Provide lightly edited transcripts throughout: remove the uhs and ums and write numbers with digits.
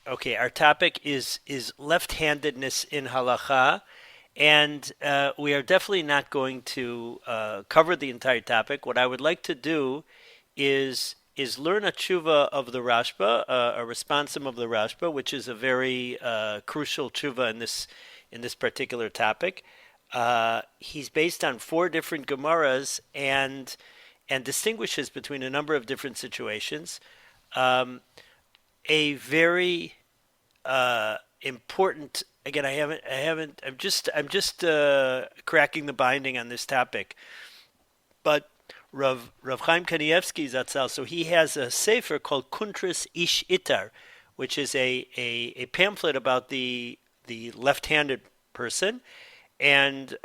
Okay, our topic is left-handedness in halacha, and we are definitely not going to cover the entire topic. What I would like to do is learn a tshuva of the Rashba, a responsum of the Rashba, which is a very crucial tshuva in this particular topic. He's based on four different Gemaras and distinguishes between a number of different situations. A very important. Again, I haven't. I'm just cracking the binding on this topic. But Rav Chaim Kanievsky Zatzal, so he has a sefer called Kuntris Ish Itar, which is a pamphlet about the left-handed person, and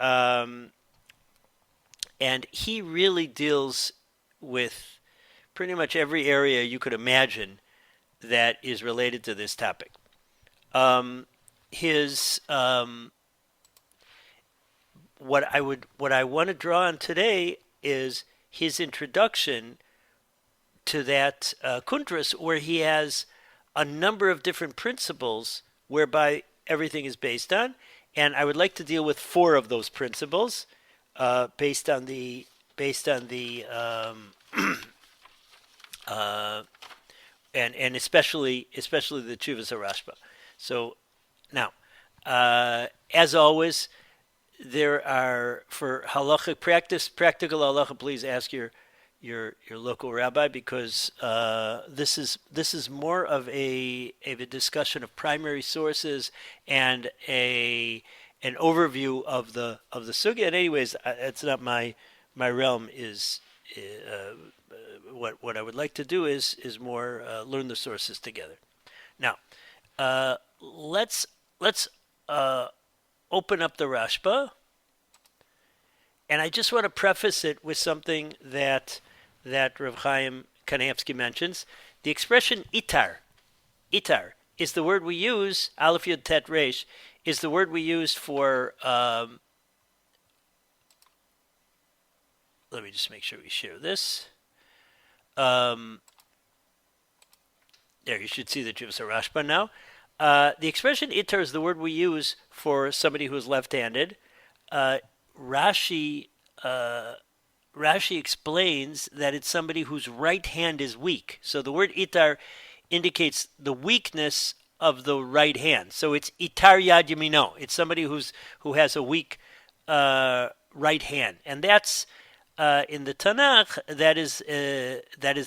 he really deals with pretty much every area you could imagine that is related to this topic. His what I want to draw on today is his introduction to that kuntras, where he has a number of different principles whereby everything is based on, and I would like to deal with four of those principles based on the and especially the Chuvas Rashba. So now, as always, there are for halachic practical halacha. Please ask your local rabbi, because this is more of a discussion of primary sources and an overview of the sugya. And anyways, it's not my realm. Is what I would like to do is more learn the sources together. Now, let's open up the Rashba, and I just want to preface it with something that Rav Chaim Kanievsky mentions. The expression itar is the word we use. Aleph Yud Tet Resh is the word we used for. Let me just make sure we share this. There, you should see the Chuvas Rashba now. The expression itar is the word we use for somebody who is left-handed. Rashi explains that it's somebody whose right hand is weak. So the word itar indicates the weakness of the right hand. So it's itar yad yamino. It's somebody who has a weak right hand, and that's in the Tanakh. That is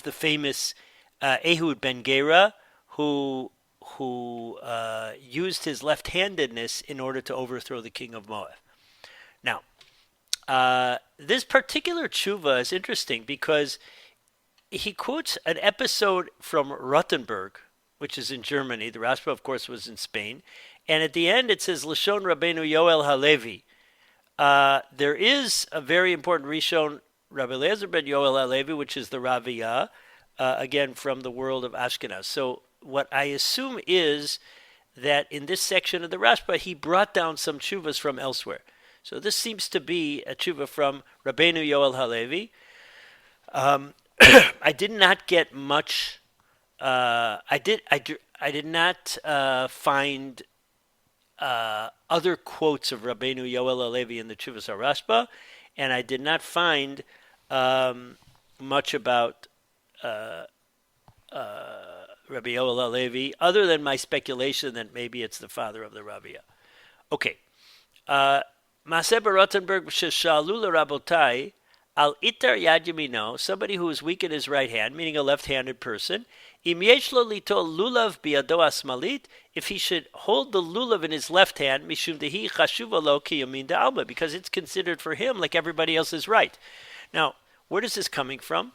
the famous Ehud ben Gera, who used his left-handedness in order to overthrow the king of Moab. Now, this particular tshuva is interesting because he quotes an episode from Rothenburg, which is in Germany. The Rashba, of course, was in Spain. And at the end, it says, Lashon Rabbeinu Yoel Halevi. There is a very important Rishon, Rabbi Eliezer ben Yoel Halevi, which is the Raviyah, again, from the world of Ashkenaz. So what I assume is that in this section of the Rashba, he brought down some tshuvas from elsewhere. So this seems to be a tshuva from Rabbeinu Yoel Halevi. I did not get much. I did not find other quotes of Rabbeinu Yoel Halevi in the Chuvas Rashba, and I did not find much about Rabbi Yoel Halevi, other than my speculation that maybe it's the father of the Raviyah. Okay. Maseh Rothenburg Shalu Rabotai Al Itar Yad Yamino, somebody who is weak in his right hand, meaning a left-handed person. Im yesh lo litol lulav biado asmalit, if he should hold the lulav in his left hand, mishum dehi chashuva lo ki yamin da'alma, because it's considered for him like everybody else is right. Now, where is this coming from?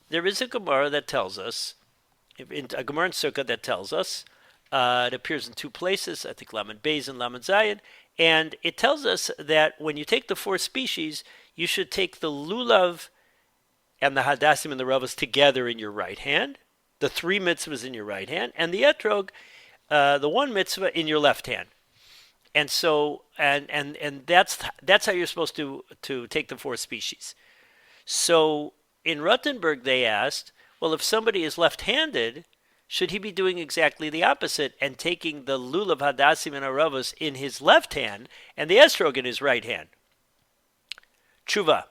There is a Gemara that tells us, a Gemara in Sukkah that tells us, it appears in two places, I think Lamed Beis and Lamed Zayin, and it tells us that when you take the four species, you should take the lulav and the hadassim and the ravas together in your right hand, the three mitzvahs in your right hand, and the etrog, the one mitzvah, in your left hand. And so, and that's how you're supposed to take the four species. So in Rothenburg, they asked, well, if somebody is left-handed, should he be doing exactly the opposite and taking the lulav hadassim and aravos in his left hand and the estrog in his right hand? Tshuva.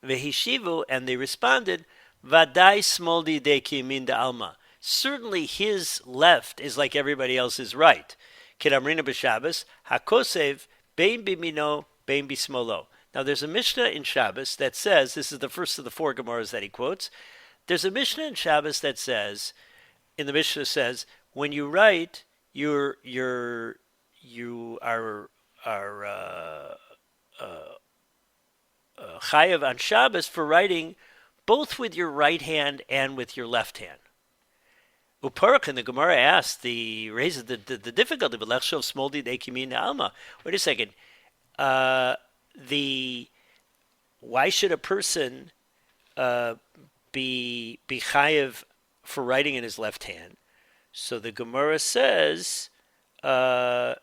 Vehishivu, and they responded, Vadai smoldi de kimin da alma. Certainly his left is like everybody else's right. Kidamrina b'Shabbos, hakosev, bein bimino, bein bismolo. Now there's a Mishnah in Shabbos that says, this is the first of the 4 Gemaras that he quotes, there's a Mishnah in Shabbos that says, in the Mishnah says, when you write, you are chayav on Shabbos for writing both with your right hand and with your left hand. Uparak in the Gemara raises the difficulty. But lechshov smoldi dekimin alma. Wait a second. Why should a person be chayav for writing in his left hand? So the Gemara says that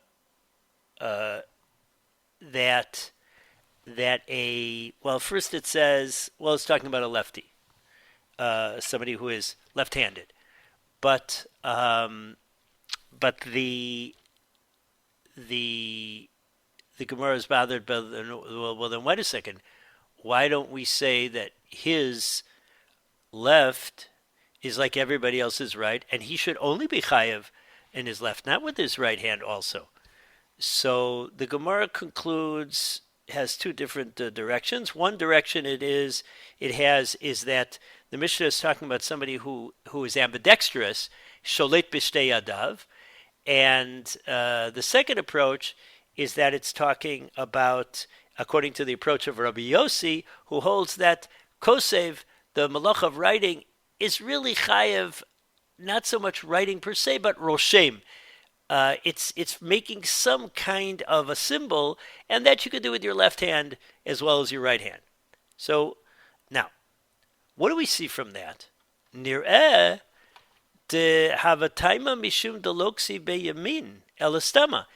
first it says, it's talking about a lefty, somebody who is left-handed. But the Gemara is bothered by, well, then wait a second. Why don't we say that his left is like everybody else's right, and he should only be chayav in his left, not with his right hand also? So the Gemara concludes, has 2 different directions. One direction is that the Mishnah is talking about somebody who is ambidextrous, sholet b'shtei yadav, and the second approach is that it's talking about, according to the approach of Rabbi Yossi, who holds that kosev, the malach of writing, is really chayev, not so much writing per se, but roshem. It's making some kind of a symbol, and that you could do with your left hand as well as your right hand. So, now, what do we see from that? Nir'eh de havataima mishum deloksi beyamin elastama.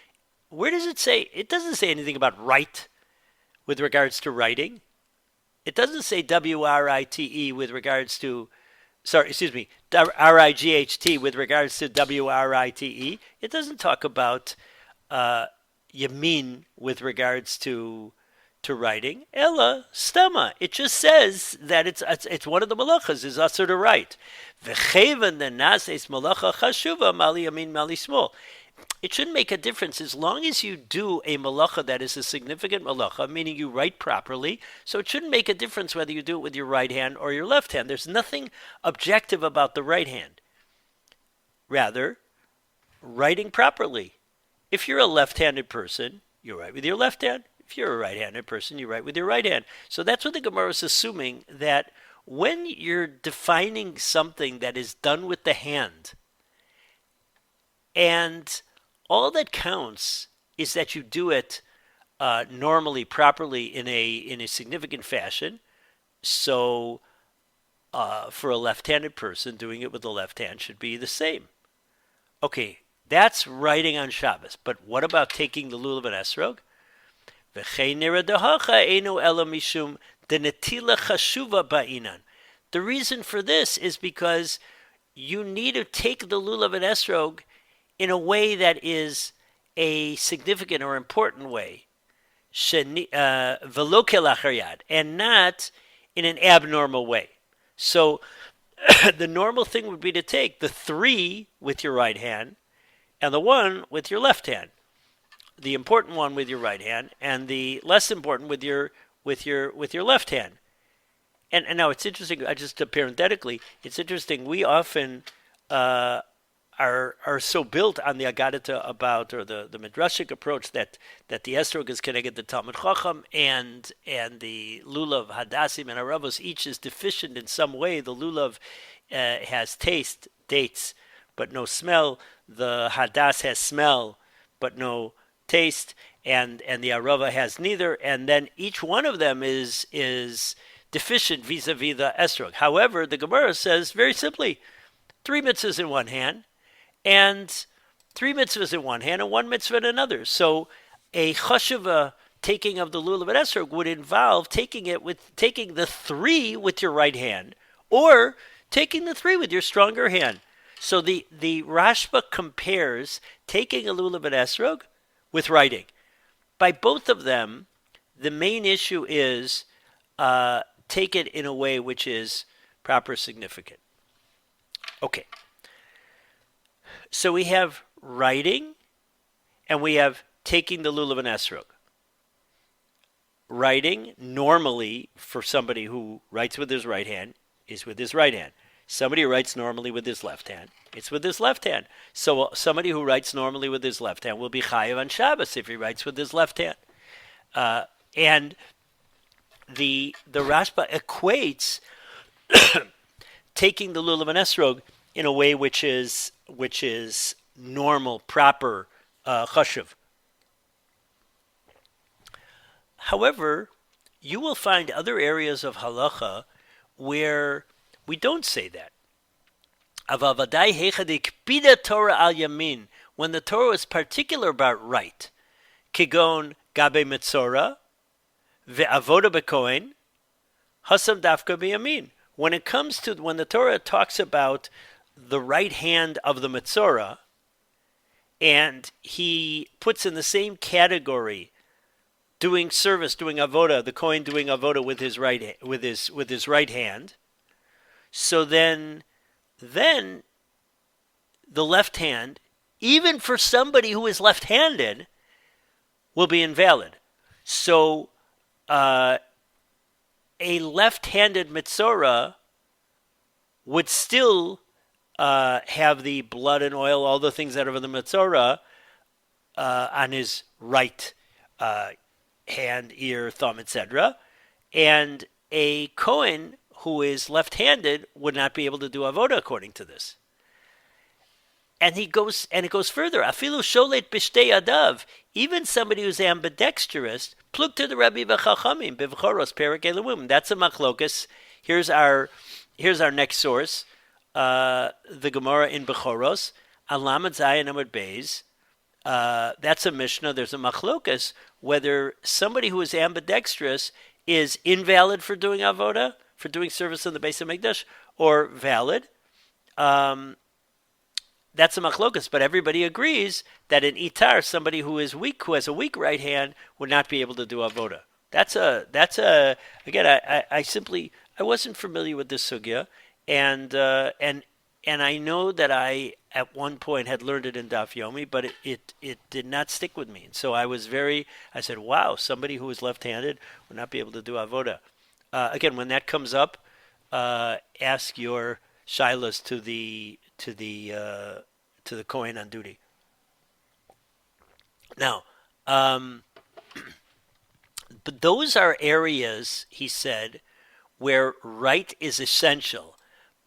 Where does it say? It doesn't say anything about right with regards to writing. It doesn't say W-R-I-T-E with regards to, R-I-G-H-T with regards to W-R-I-T-E. It doesn't talk about yamin with regards to writing. Ella stama. It just says that it's one of the malachas is asur to write. V'cheven the nases malacha chashuva mali yamin mali small. It shouldn't make a difference as long as you do a malacha that is a significant malacha, meaning you write properly. So it shouldn't make a difference whether you do it with your right hand or your left hand. There's nothing objective about the right hand. Rather, writing properly. If you're a left-handed person, you write with your left hand. If you're a right-handed person, you write with your right hand. So that's what the Gemara is assuming, that when you're defining something that is done with the hand, and all that counts is that you do it normally, properly, in a significant fashion. So, for a left-handed person, doing it with the left hand should be the same. Okay, that's writing on Shabbos. But what about taking the lulav and esrog? The reason for this is because you need to take the lulav and esrog in a way that is a significant or important way, and not in an abnormal way. So the normal thing would be to take the 3 with your right hand and the 1 with your left hand, the important one with your right hand and the less important with your left hand. And now it's interesting. Just parenthetically, it's interesting. We often are so built on the Agadata about, or the Midrashic approach that the Estrog is connected to Talmud Chacham and the Lulav, Hadassim, and Aravos each is deficient in some way. The Lulav has taste, dates, but no smell. The Hadas has smell, but no taste, and the Arava has neither. And then each one of them is deficient vis-a-vis the Estrog. However, the Gemara says very simply, 3 mitzvahs in one hand, and 3 mitzvahs in one hand and 1 mitzvah in another. So a chashuva taking of the lulav and esrog would involve taking the 3 with your right hand, or taking the 3 with your stronger hand. So the Rashba compares taking a lulav and esrog with writing. By both of them, the main issue is take it in a way which is proper significant. Okay. So we have writing and we have taking the lulav and esrog. Writing, normally, for somebody who writes with his right hand, is with his right hand. Somebody who writes normally with his left hand, it's with his left hand. So somebody who writes normally with his left hand will be chayav on Shabbos if he writes with his left hand. And the Rashba equates taking the lulav and esrog in a way which is normal, proper, chashuv. However, you will find other areas of halacha where we don't say that. When the Torah is particular about right, kigon gabe metzora, ve'avoda bekohen, hasam dafka biyamin. When the Torah talks about the right hand of the metzora, and he puts in the same category doing service, doing avoda, the kohen doing avoda with his right hand. So then the left hand, even for somebody who is left-handed, will be invalid. So a left-handed metzora would still have the blood and oil, all the things that are in the metzora, on his right hand, ear, thumb, etc. And a Kohen who is left-handed would not be able to do avoda according to this. And it goes further. Afilu sholet b'shtei adav. Even somebody who's ambidextrous, pluk to the Rabbi v'chachamim b'vchoros perik elumim. That's a machlokas. Here's our next source. The Gemara in Bechoros, Alamad Zayin Amud Beis. That's a Mishnah. There's a machlokas whether somebody who is ambidextrous is invalid for doing avoda, for doing service in the Beis HaMikdash, or valid. That's a machlokas, but everybody agrees that in Itar, somebody who is weak, who has a weak right hand, would not be able to do avoda. Again, I wasn't familiar with this sugya, and I know that I at one point had learned it in Daf Yomi, but it did not stick with me. And so I said, wow, somebody who is left-handed would not be able to do avoda. Again, when that comes up, ask your shilas to the Kohen on duty. Now, but those are areas, he said, where right is essential.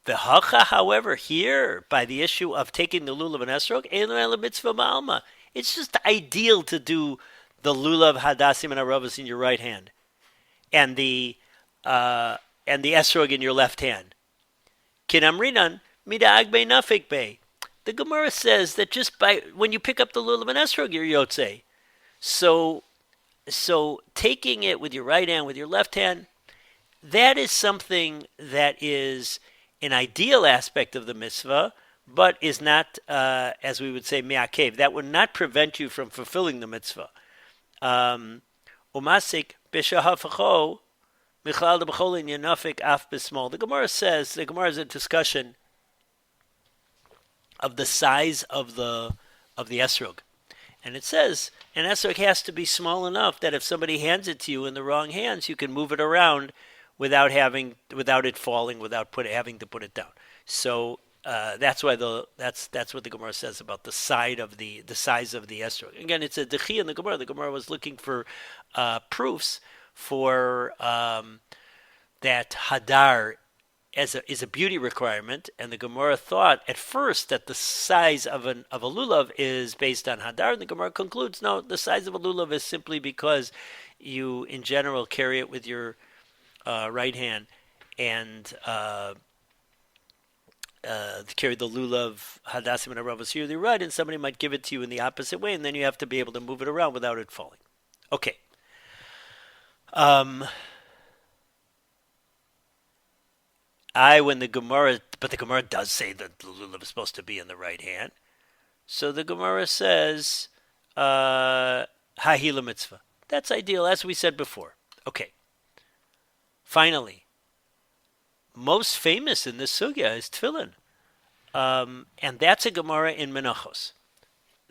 The Halacha, however, here, by the issue of taking the lulav and esrog, eino mitzvah ma'alma. It's just ideal to do the lulav, hadassim, and aravas in your right hand, and the esrog in your left hand. Kinamrinan mida'ag bei nafik bei. The Gemara says that just when you pick up the lulav and esrog, you're yotzei. So taking it with your right hand, with your left hand, that is something that is an ideal aspect of the mitzvah, but is not, as we would say, me'akev. That would not prevent you from fulfilling the mitzvah. Umasik b'shahafacho michlal debecholin yanafik af b'smol. The Gemara is a discussion of the size of the esrog. And it says an esrog has to be small enough that if somebody hands it to you in the wrong hands, you can move it around without it falling, without having to put it down. So that's why that's what the Gemara says about the size of the esrog. Again, it's a dechi in the Gemara. The Gemara was looking for proofs for that hadar is a beauty requirement, and the Gemara thought at first that the size of a lulav is based on hadar, and the Gemara concludes no, the size of a lulav is simply because you in general carry it with your right hand and carry the lulav hadassim and aravas here the right, and somebody might give it to you in the opposite way, and then you have to be able to move it around without it falling. Okay. When the Gemara, but the Gemara does say that the lulav is supposed to be in the right hand. So the Gemara says, Hahila mitzvah. That's ideal, as we said before. Okay. Finally, most famous in this sugya is tefillin. And that's a Gemara in Menachos.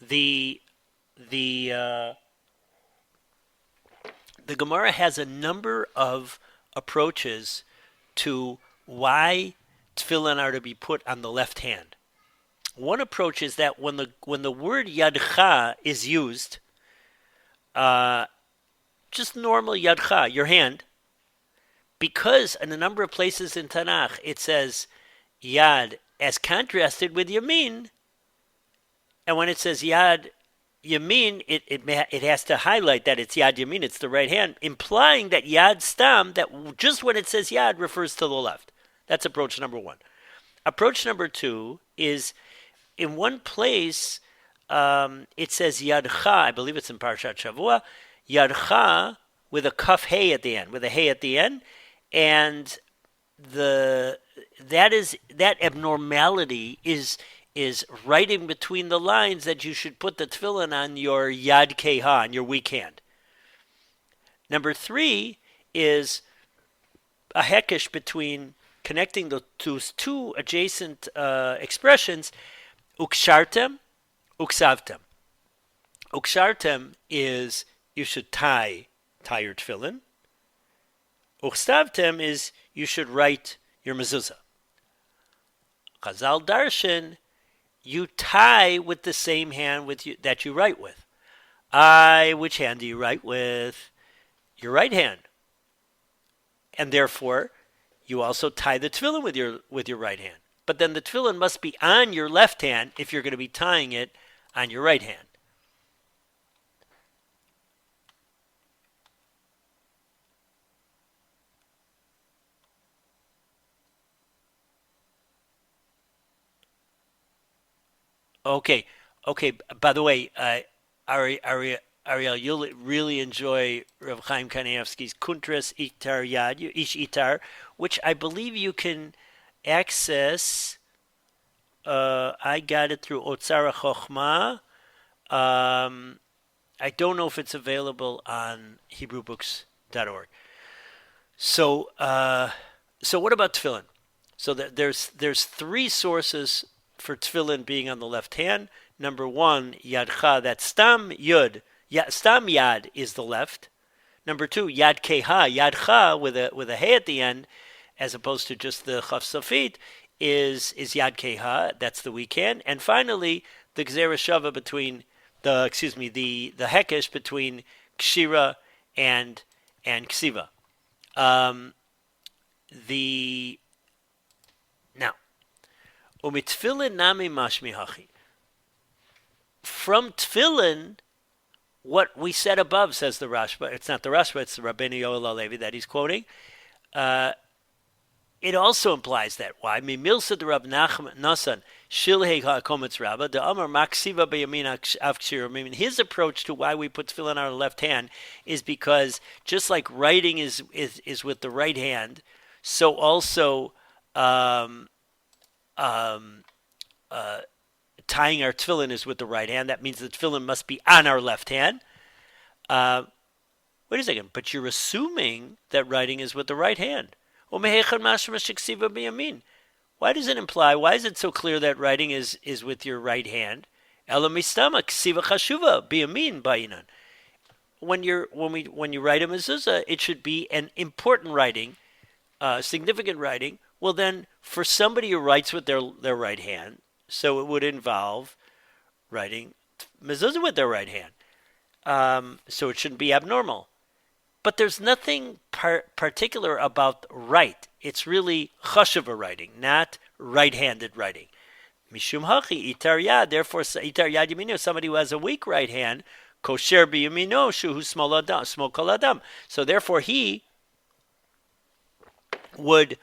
The Gemara has a number of approaches to why tefillin are to be put on the left hand. One approach is that when the word yadcha is used, just normal yadcha, your hand, because in a number of places in Tanakh it says yad as contrasted with yamin, and when it says yad yamin, it has to highlight that it's yad yamin, it's the right hand, implying that yad stam, that just when it says yad, refers to the left. That's approach number one. Approach number two is in one place it says yadcha, I believe it's in Parshat Shavua, yadcha with a kaf hey at the end, with a hey at the end, and that abnormality is writing between the lines that you should put the tefillin on your yad keha, on your weak hand. Number three is a hekesh between connecting those two adjacent expressions, ukshartem, uksavtem. Ukshartem is you should tie your tefillin. Uksavtem is you should write your mezuzah. Chazal darshan, you tie with the same hand that you write with. Which hand do you write with? Your right hand. And therefore, you also tie the tefillin with your right hand. But then the tefillin must be on your left hand if you're going to be tying it on your right hand. Okay. By the way, Ariel, you'll really enjoy Rav Chaim Kanievsky's Kuntras Itar Yad, Ish Itar, which I believe you can access. I got it through Otzara Chochma. I don't know if it's available on HebrewBooks.org. So what about tefillin? So there's three sources for tefillin being on the left hand. Number one, yadcha, that's stam yud. Stam yad is the left. Number two, yad keha, yadcha with a hey at the end, as opposed to just the chaf safit, is yad keha, that's the weak hand. And finally, the gzera shava between the hekesh between kshira and ksiva. Now, umitfilin nami mashmi hachi. From tefillin, what we said above, says the Rashba, it's not the Rashba, it's the Rabbeinu Yoel HaLevi that he's quoting, it also implies that. Why? Mimilsa de Rab Nasan, Shilhei HaKometz Rabba, the Amar Maksiva Beyamin Avkshir. I mean, his approach to why we put tefillin on our left hand is because just like writing is with the right hand, so also tying our tefillin is with the right hand. That means the tefillin must be on our left hand. Wait a second, but you're assuming that writing is with the right hand. Why does it imply? Why is it so clear that writing is with your right hand? When you write a mezuzah, it should be an important writing, significant writing. Well, then, for somebody who writes with their right hand, so it would involve writing mezuzah with their right hand. So it shouldn't be abnormal. But there's nothing particular about right. It's really chashuva writing, not right-handed writing. Mishum hachi itar yad. Therefore, itar yad yamino, somebody who has a weak right hand, kosher biyamino shuhu smol kol adam. So therefore, he would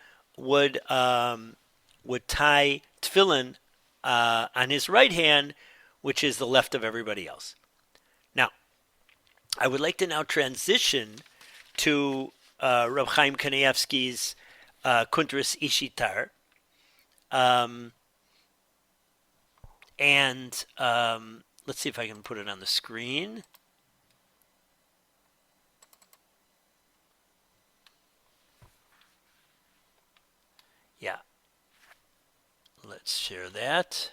tie tefillin on his right hand, which is the left of everybody else. Now, I would like to now transition to Reb Chaim Kanievsky's Kuntris Ishitar. Um, and let's see if I can put it on the screen. Yeah, let's share that.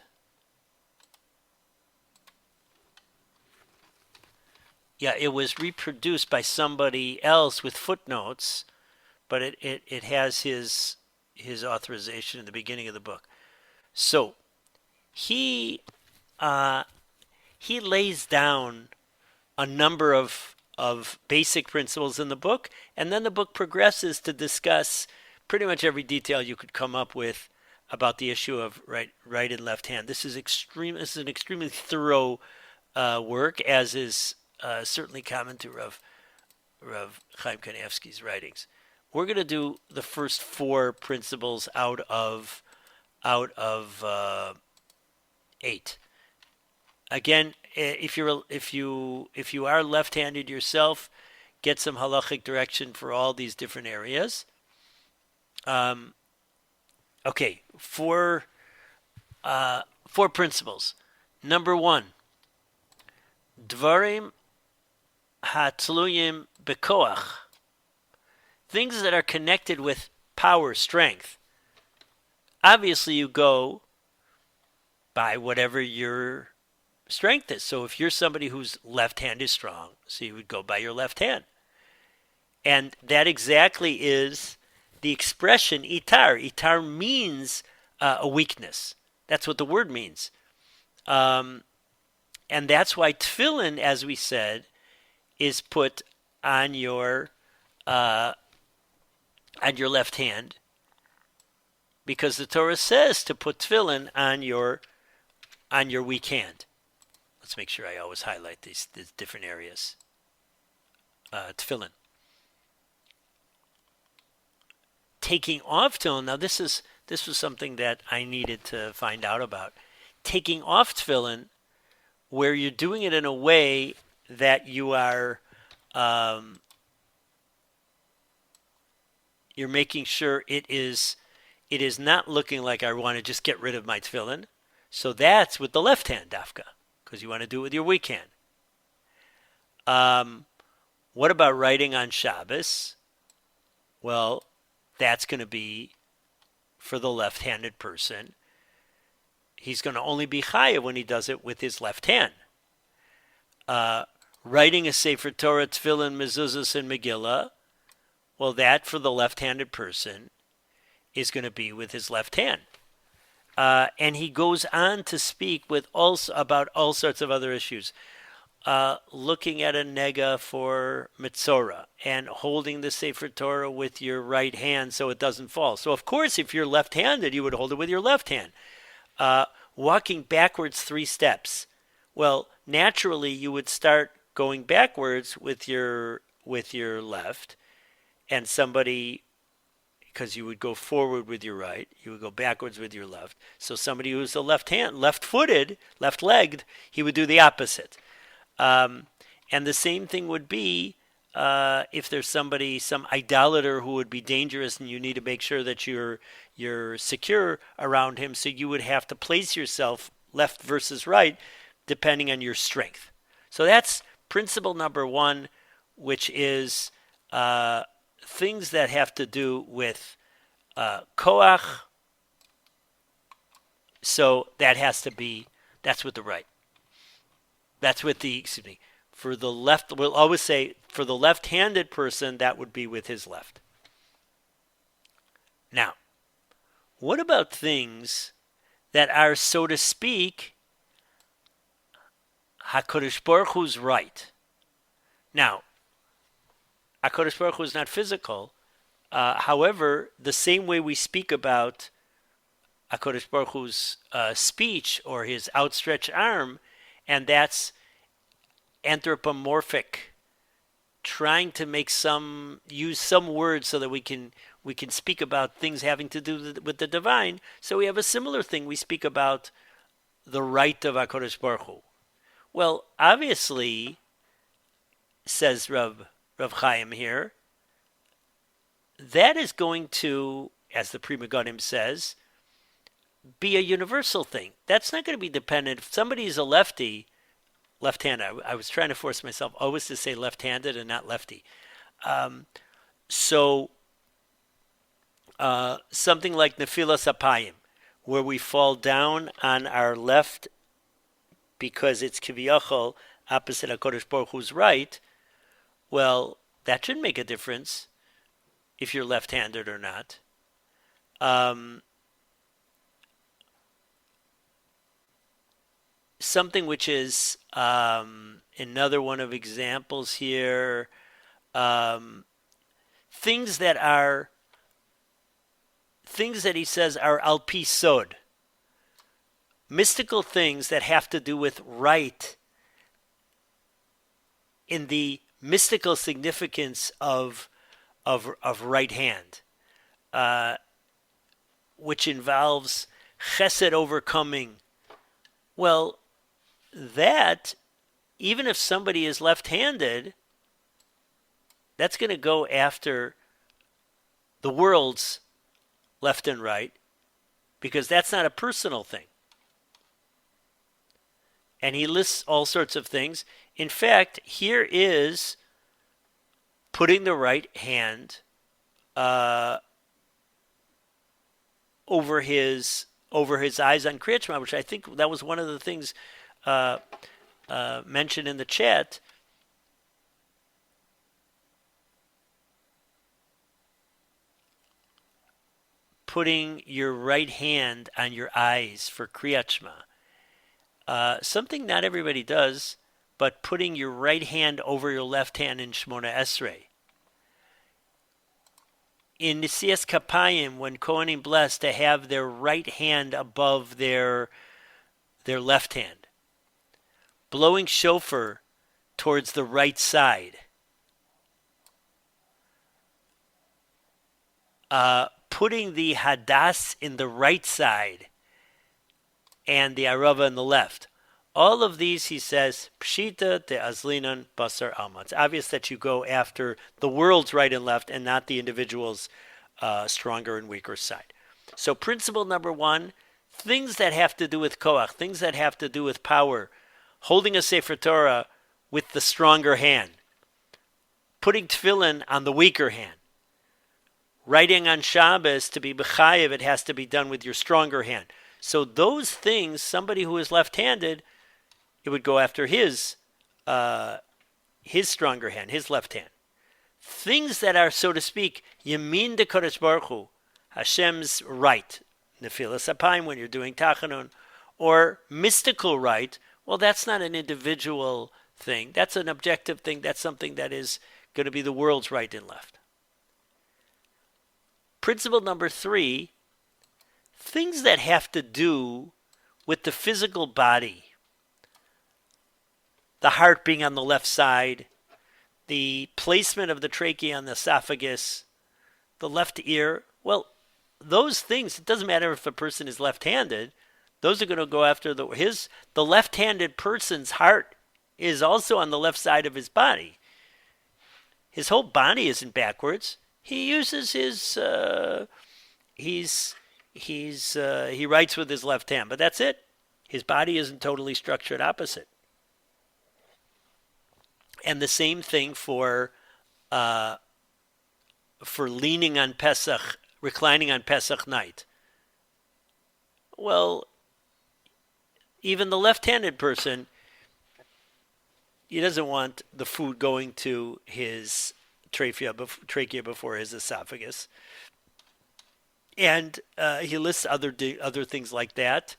Yeah, it was reproduced by somebody else with footnotes, but it has his authorization in the beginning of the book. So he he lays down a number of basic principles in the book, and then the book progresses to discuss pretty much every detail you could come up with about the issue of right and left hand. This is an extremely thorough work, as is certainly common to Rav Chaim Kanievsky's writings. We're going to do the first four principles out of 8. Again, if you are left-handed yourself, get some halachic direction for all these different areas. Okay, four principles. Number 1, dvarim hatluyim bekoach, things that are connected with power, strength. Obviously, you go by whatever your strength is. So if you're somebody whose left hand is strong, so you would go by your left hand. And that exactly is the expression itar. Itar means a weakness. That's what the word means. And that's why tefillin, as we said, is put on your left hand, because the Torah says to put tefillin on your weak hand. Let's make sure I always highlight these different areas. Tefillin. Taking off tefillin. Now this was something that I needed to find out about. Taking off tefillin, where you're doing it in a way that you are you're making sure it is not looking like I want to just get rid of my tefillin. So that's with the left hand, dafka, because you want to do it with your weak hand. What about writing on Shabbos? Well, that's going to be for the left-handed person. He's going to only be chayav when he does it with his left hand. Writing a Sefer Torah, Tefillin, Mezuzahs, and Megillah, well, that for the left-handed person is going to be with his left hand. And he goes on to speak about all sorts of other issues. Looking at a nega for mitzorah and holding the Sefer Torah with your right hand so it doesn't fall. So, of course, if you're left-handed, you would hold it with your left hand. Walking backwards 3 steps. Well, naturally, you would start going backwards with your left, and somebody, because you would go forward with your right, you would go backwards with your left. So somebody who's left-footed, left-legged, he would do the opposite. And the same thing would be if there's some idolater who would be dangerous, and you need to make sure that you're secure around him. So you would have to place yourself left versus right, depending on your strength. So that's principle number 1, which is things that have to do with koach. So that's with the right. That's with for the left, we'll always say for the left-handed person, that would be with his left. Now, what about things that are, so to speak, HaKadosh Baruch Hu's right? Now, HaKadosh Baruch Hu is not physical. However, the same way we speak about HaKadosh Baruch Hu's speech or his outstretched arm, and that's anthropomorphic, trying to use some words so that we can speak about things having to do with the divine. So we have a similar thing. We speak about the right of HaKadosh Baruch Hu. Well, obviously, says Rav Chaim here, that is going to as the Pri Megadim says, be a universal thing. That's not going to be dependent. If somebody is a left-handed, I was trying to force myself always to say left-handed and not lefty. So something like Nefilas Apayim, where we fall down on our left because it's Kiviyachol, opposite HaKadosh Baruch Hu's right, well, that shouldn't make a difference if you're left-handed or not. Something which is another one of examples here, things that he says are al pi sod, mystical things that have to do with right in the mystical significance of right hand, which involves chesed overcoming. Well, that, even if somebody is left-handed, that's going to go after the world's left and right, because that's not a personal thing. And he lists all sorts of things. In fact, here is putting the right hand over his eyes on Kriyat Shema, which I think that was one of the things mentioned in the chat. Putting your right hand on your eyes for Kriyat Shema. Something not everybody does, but putting your right hand over your left hand in Shmona Esrei. In Nesias Kapayim, when Kohanim bless, to have their right hand above their left hand. Blowing shofar towards the right side. Putting the hadas in the right side and the arava in the left. All of these, he says, pshita de azlinan basar alma. It's obvious that you go after the world's right and left and not the individual's stronger and weaker side. So principle number one, things that have to do with koach, things that have to do with power, holding a Sefer Torah with the stronger hand, putting tefillin on the weaker hand, writing on Shabbos, to be b'chayev, it has to be done with your stronger hand. So those things, somebody who is left-handed, it would go after his stronger hand, his left hand. Things that are, so to speak, Yamin de Kodesh Baruch Hu, Hashem's right, Nefilas Apayim when you're doing Tachanun, or mystical right, well, that's not an individual thing. That's an objective thing. That's something that is going to be the world's right and left. Principle number three, things that have to do with the physical body. The heart being on the left side, the placement of the trachea on the esophagus, the left ear. Well, those things, it doesn't matter if a person is left-handed, those are going to go after the left-handed person's heart is also on the left side of his body. His whole body isn't backwards. He uses his, he writes with his left hand, but that's it. His body isn't totally structured opposite. And the same thing for leaning on Pesach, reclining on Pesach night. Well, even the left-handed person, he doesn't want the food going to his trachea before his esophagus. And he lists other things like that.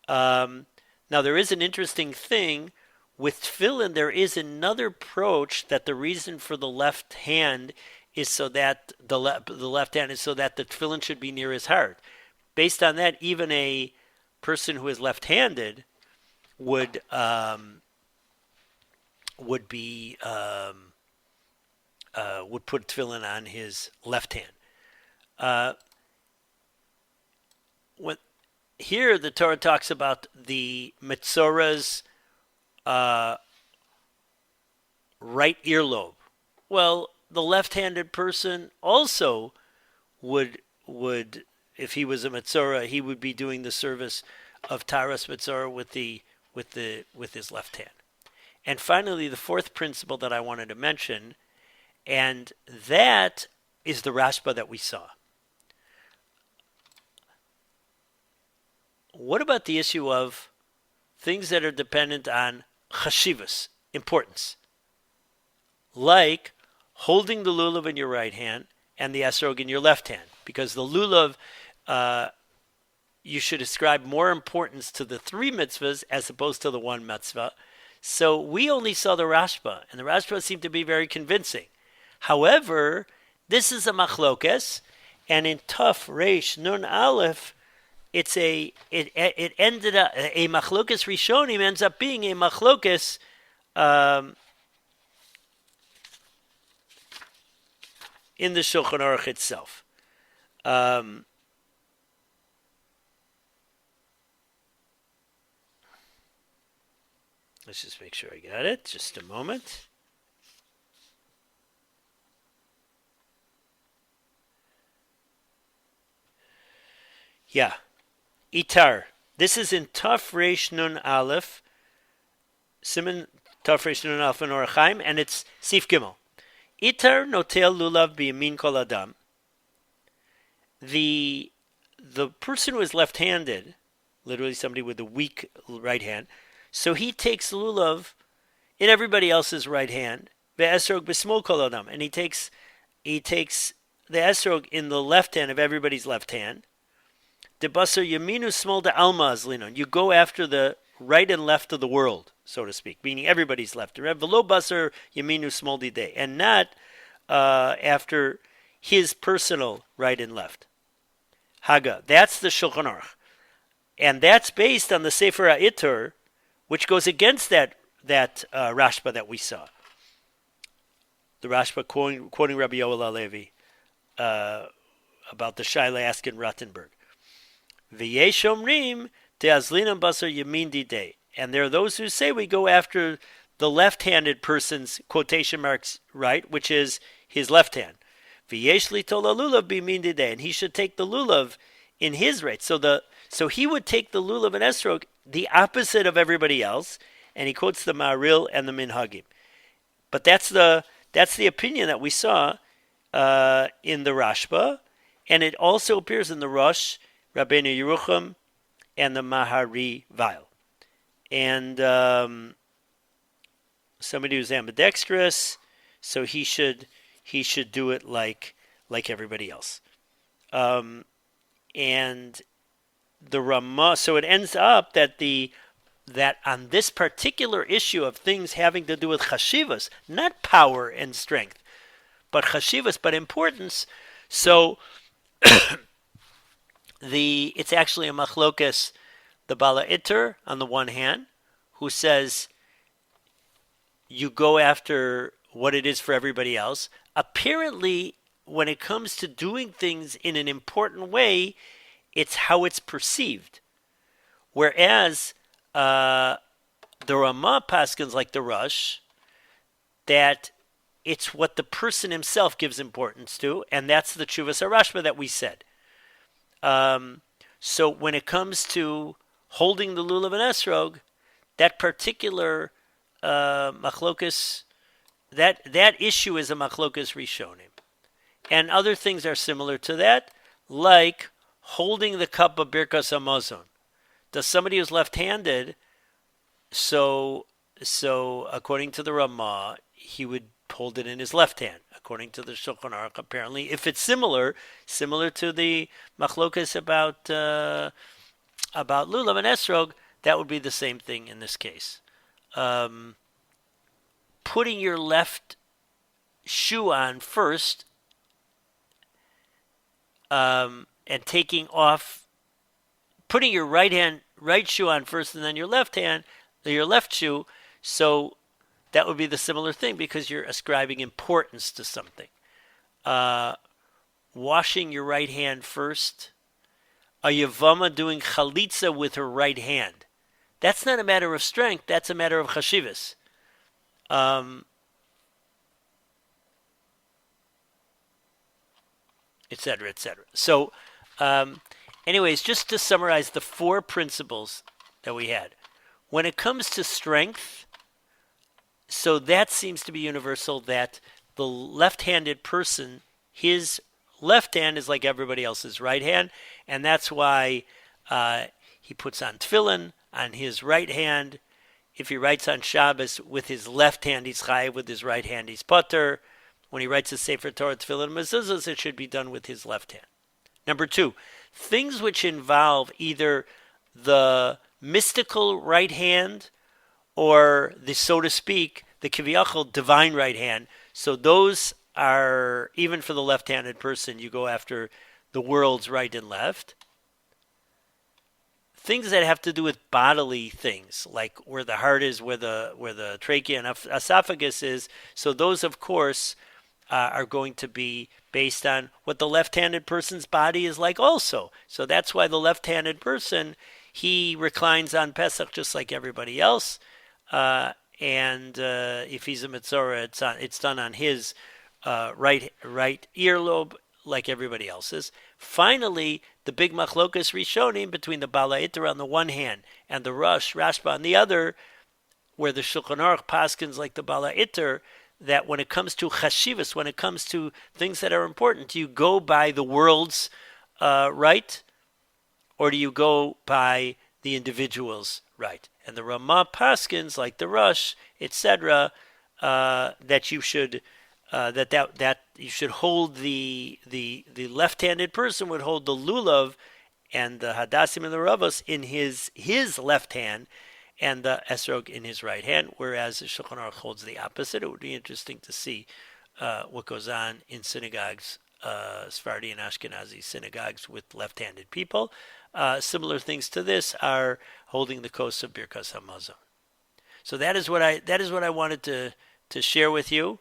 Now, there is an interesting thing. With tefillin, there is another approach that the reason for the left hand is so that the left hand is so that the tefillin should be near his heart. Based on that, even a person who is left-handed would put tefillin on his left hand. Here, the Torah talks about the Metzora's right earlobe. Well, the left-handed person also would would, if he was a Metzora, he would be doing the service of Taras Metzora with his left hand. And finally, the fourth principle that I wanted to mention, and that is the Rashba that we saw. What about the issue of things that are dependent on chashivas, importance, like holding the lulav in your right hand and the esrog in your left hand? Because the lulav, you should ascribe more importance to the three mitzvahs as opposed to the one mitzvah. So we only saw the Rashba, and the Rashba seemed to be very convincing. However, this is a machlokes, and in Tuf Reish Nun Aleph, it ended up, a machlokes rishonim ends up being a machlokes in the Shulchan Aruch itself. Let's just make sure I got it. Just a moment. Yeah. Itar. This is in Taf Reish Nun Aleph. Siman Taf Reish Nun Aleph in Orachaim, and it's Sif Gimel. Itar notel lulav biyamin kol adam. The person who is left-handed, literally somebody with a weak right hand, so he takes lulav in everybody else's right hand, ve'esrog b'smol kol adam, and he takes the esrog in the left hand of everybody's left hand. Debasar yaminu smol de alma azlinon. You go after the right and left of the world, so to speak, meaning everybody's left and right. V'lo basar yaminu smol didei, and not after his personal right and left. Haga. That's the Shulchan Aruch, and that's based on the Sefer HaItur, which goes against that Rashba that we saw. The Rashba quoting Rabbi Yoel Halevi about the Shaila Askin Rottenberg. V'yesh omrim te'azlinam basar yamin didei. And there are those who say we go after the left-handed person's quotation marks right, which is his left hand. V'yesh litol lulav b'yamin didei. And he should take the lulav in his right. So he would take the lulav and esrog the opposite of everybody else, and he quotes the Ma'aril and the Minhagim. But that's the opinion that we saw in the Rashba, and it also appears in the Rosh, Rabbeinu Yerucham, and the Mahari Vail. And somebody who's ambidextrous, so he should do it like everybody else. And the Ramah, so it ends up that on this particular issue of things having to do with chashivas, not power and strength, but chashivas, but importance. So it's actually a machlokas, the Bala Itter on the one hand, who says you go after what it is for everybody else. Apparently, when it comes to doing things in an important way, it's how it's perceived. Whereas the Ramah paskins, like the Rush, that it's what the person himself gives importance to, and that's the Tshuvas HaRashba that we said. So when it comes to holding the lulav and esrog, that particular machlokas, that issue is a machlokas rishonim. And other things are similar to that, like holding the cup of Birkas Hamazon. Does somebody who's left-handed, so according to the Ramah, he would hold it in his left hand. According to the Shulchan Aruch, apparently, if it's similar to the machlokas about lulav and esrog, that would be the same thing in this case. Putting your left shoe on first, and taking off, putting your right shoe on first, and then your left shoe. So that would be the similar thing because you're ascribing importance to something. Washing your right hand first. A Yavama doing chalitza with her right hand. That's not a matter of strength. That's a matter of chashivas. etc., etc. So, anyways, just to summarize the four principles that we had. When it comes to strength, so that seems to be universal, that the left-handed person, his left hand is like everybody else's right hand, and that's why he puts on tefillin on his right hand. If he writes on Shabbos with his left hand, he's chayiv. With his right hand, he's potter. When he writes a Sefer Torah, tefillin, mezuzahs, it should be done with his left hand. Number two, things which involve either the mystical right hand or the, so to speak, the kiviyachol divine right hand. So those are, even for the left-handed person, you go after the world's right and left. Things that have to do with bodily things, like where the heart is, where the trachea and esophagus is. So those, of course, are going to be based on what the left-handed person's body is like also. So that's why the left-handed person, he reclines on Pesach just like everybody else. And if he's a Metzora, it's done on his right earlobe like everybody else's. Finally, the big machlokas rishonim between the Bala Iter on the one hand and the Rashba on the other, where the Shulchan Aruch paskins like the Bala Iter, that when it comes to chashivas, when it comes to things that are important, do you go by the world's right, or do you go by the individual's right? And the Ramah paskins, like the Rush, etc., that you should that you should hold the left-handed person would hold the lulav and the hadassim and the ravos in his left hand, and the esrog in his right hand, whereas the Shulchan Aruch holds the opposite. It would be interesting to see what goes on in synagogues, Sephardi and Ashkenazi synagogues with left-handed people. Similar things to this are holding the kos of Birkas Hamazon. So that is what I wanted to share with you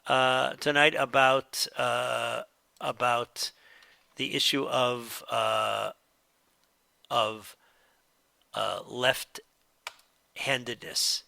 tonight about the issue of left-handedness.